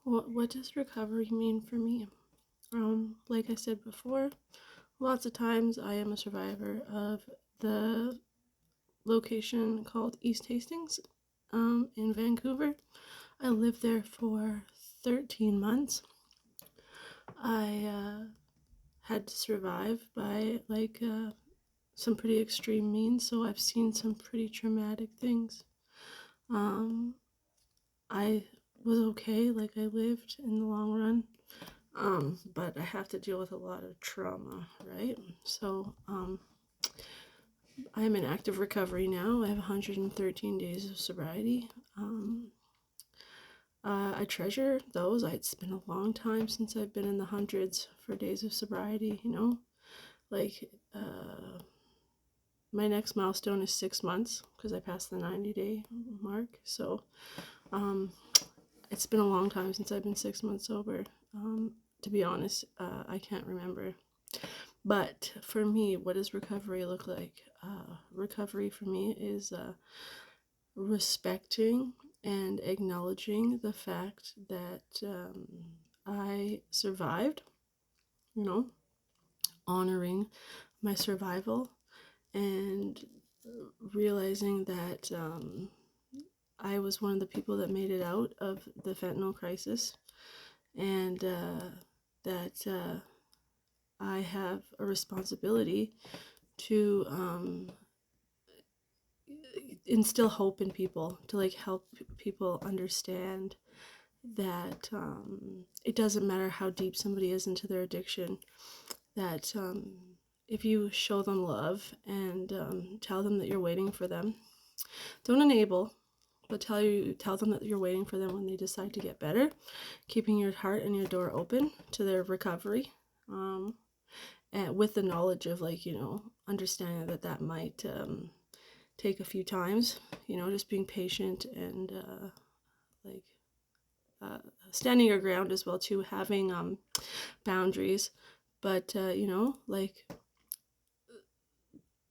What does recovery mean for me? Like I said before, lots of times I am a survivor of the location called East Hastings, in Vancouver. I lived there for 13 months. I had to survive by some pretty extreme means, so I've seen some pretty traumatic things. Um, I was okay, like I lived in the long run. But I have to deal with a lot of trauma, right? So, I'm in active recovery now. I have 113 days of sobriety. Um, I treasure those. It's been a long time since I've been in the hundreds for days of sobriety, you know? Like, my next milestone is 6 months because I passed the 90-day mark. So, um, it's been a long time since I've been 6 months sober. To be honest, I can't remember. But for me, what does recovery look like? Recovery for me is respecting and acknowledging the fact that I survived, you know, honoring my survival and realizing that I was one of the people that made it out of the fentanyl crisis, and that I have a responsibility to instill hope in people, to like help people understand that it doesn't matter how deep somebody is into their addiction, that if you show them love and tell them that you're waiting for them, don't enable, but tell them that you're waiting for them when they decide to get better, keeping your heart and your door open to their recovery, and with the knowledge of, like, you know, understanding that that might take a few times, you know, just being patient and like uh, standing your ground as well too, having boundaries, but you know, like,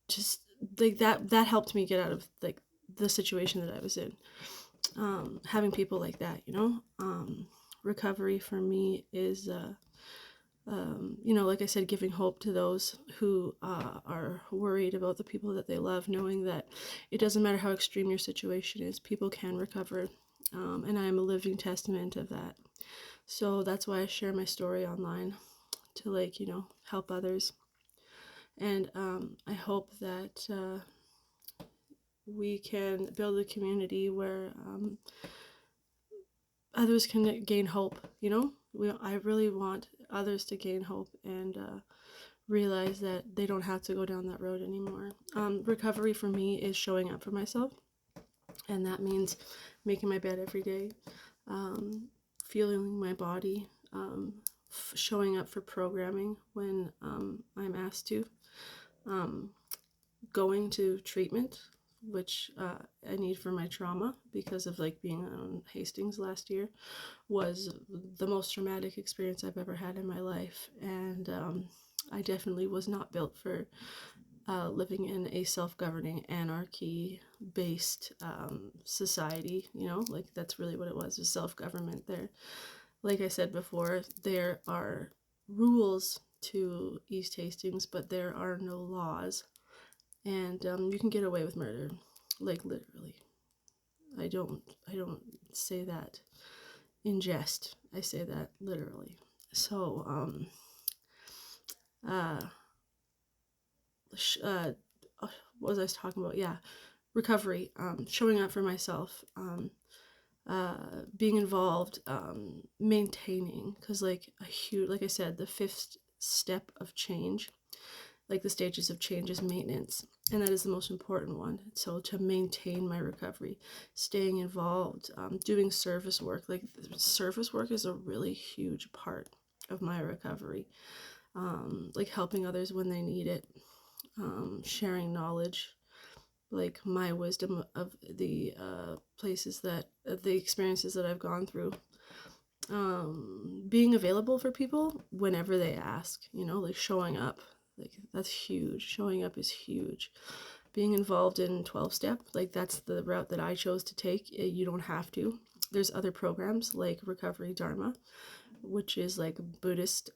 just like that helped me get out of like the situation that I was in. Having people like that, you know, recovery for me is you know, like I said, giving hope to those who are worried about the people that they love, knowing that it doesn't matter how extreme your situation is, people can recover. And I am a living testament of that. So that's why I share my story online, to, like, you know, help others. And I hope that we can build a community where others can gain hope, you know? I really want others to gain hope and realize that they don't have to go down that road anymore. Recovery for me is showing up for myself, and that means making my bed every day, feeling my body, showing up for programming when I'm asked to, going to treatment, which I need for my trauma because of like being on Hastings last year, was the most traumatic experience I've ever had in my life, and I definitely was not built for living in a self-governing anarchy-based society. You know, like that's really what it was self-government. There, like I said before, there are rules to East Hastings, but there are no laws, and you can get away with murder, like literally. I don't say that in jest. I say that literally. So uh, uh, what was I talking about? Yeah, recovery, showing up for myself, being involved, maintaining, because like a huge, like I said, the fifth step of change, like the stages of change, is maintenance, and that is the most important one. So to maintain my recovery, staying involved, doing service work, like service work is a really huge part of my recovery, like helping others when they need it, sharing knowledge, like my wisdom of the places that the experiences that I've gone through, being available for people whenever they ask, you know, like showing up, like that's huge. Showing up is huge. Being involved in 12 step, like that's the route that I chose to take. You don't have to. there's other programs like Recovery Dharma, which is like Buddhist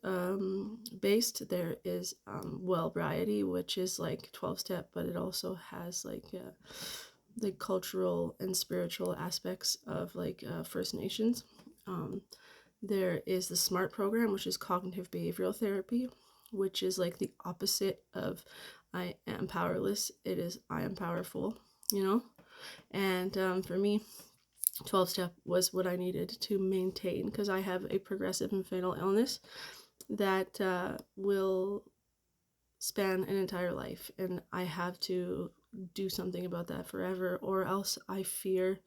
based. There is Wellbriety, which is like 12-step, but it also has like the cultural and spiritual aspects of like First Nations. There is the SMART program, which is cognitive behavioral therapy, which is like the opposite of I am powerless. It is I am powerful, you know? And for me, 12-step was what I needed to maintain, because I have a progressive and fatal illness that will span an entire life, and I have to do something about that forever, or else I fear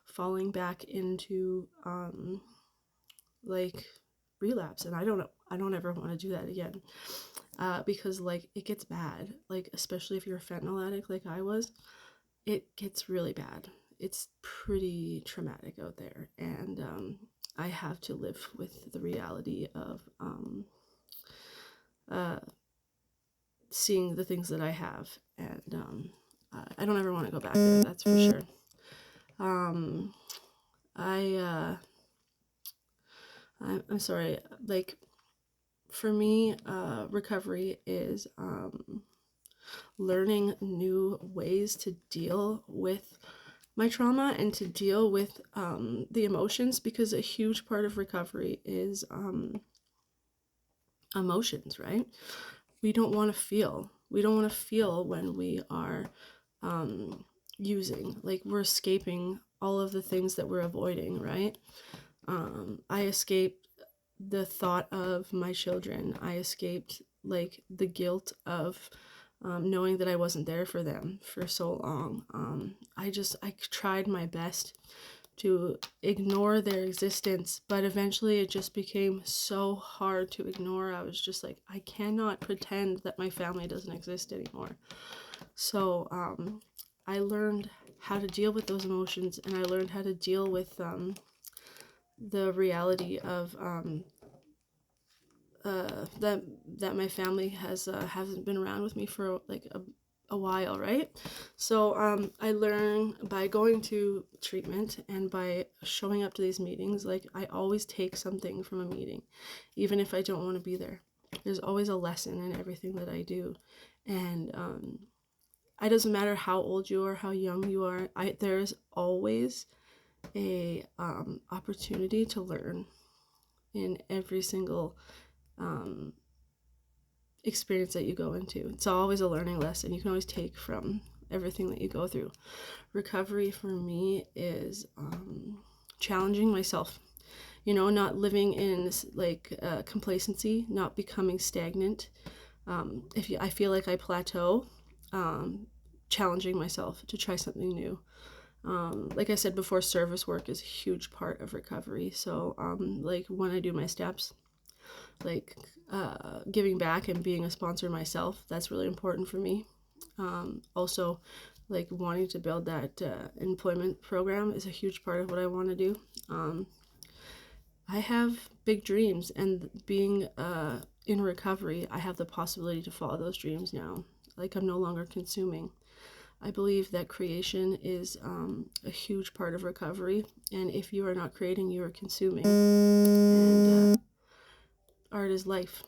falling back into like relapse, and I don't ever want to do that again, because like it gets bad, like especially if you're a fentanyl addict like I was. It gets really bad. It's pretty traumatic out there, and I have to live with the reality of seeing the things that I have, and I don't ever want to go back there, that's for sure. I'm sorry, like for me, recovery is learning new ways to deal with my trauma and to deal with the emotions, because a huge part of recovery is emotions, right? We don't want to feel. We don't want to feel when we are using. Like, we're escaping all of the things that we're avoiding, right? I escaped the thought of my children. I escaped like the guilt of knowing that I wasn't there for them for so long. I tried my best to ignore their existence, but eventually it just became so hard to ignore. I was just like, I cannot pretend that my family doesn't exist anymore. So I learned how to deal with those emotions, and I learned how to deal with the reality of that my family hasn't been around with me for like a while, right? So I learn by going to treatment and by showing up to these meetings. Like, I always take something from a meeting, even if I don't want to be there. There's always a lesson in everything that I do, and it doesn't matter how old you are, how young you are. There's always a opportunity to learn in every single experience that you go into. It's always a learning lesson you can always take from everything that you go through. Recovery for me is challenging myself, not living in like complacency, not becoming stagnant. I feel like I plateau, challenging myself to try something new. Like I said before, service work is a huge part of recovery. So like when I do my steps, like giving back and being a sponsor myself, that's really important for me. Also, like wanting to build that employment program is a huge part of what I want to do. I have big dreams, and being in recovery, I have the possibility to follow those dreams now. Like, I'm no longer consuming. I believe that creation is a huge part of recovery, and if you are not creating, you are consuming. And art is life.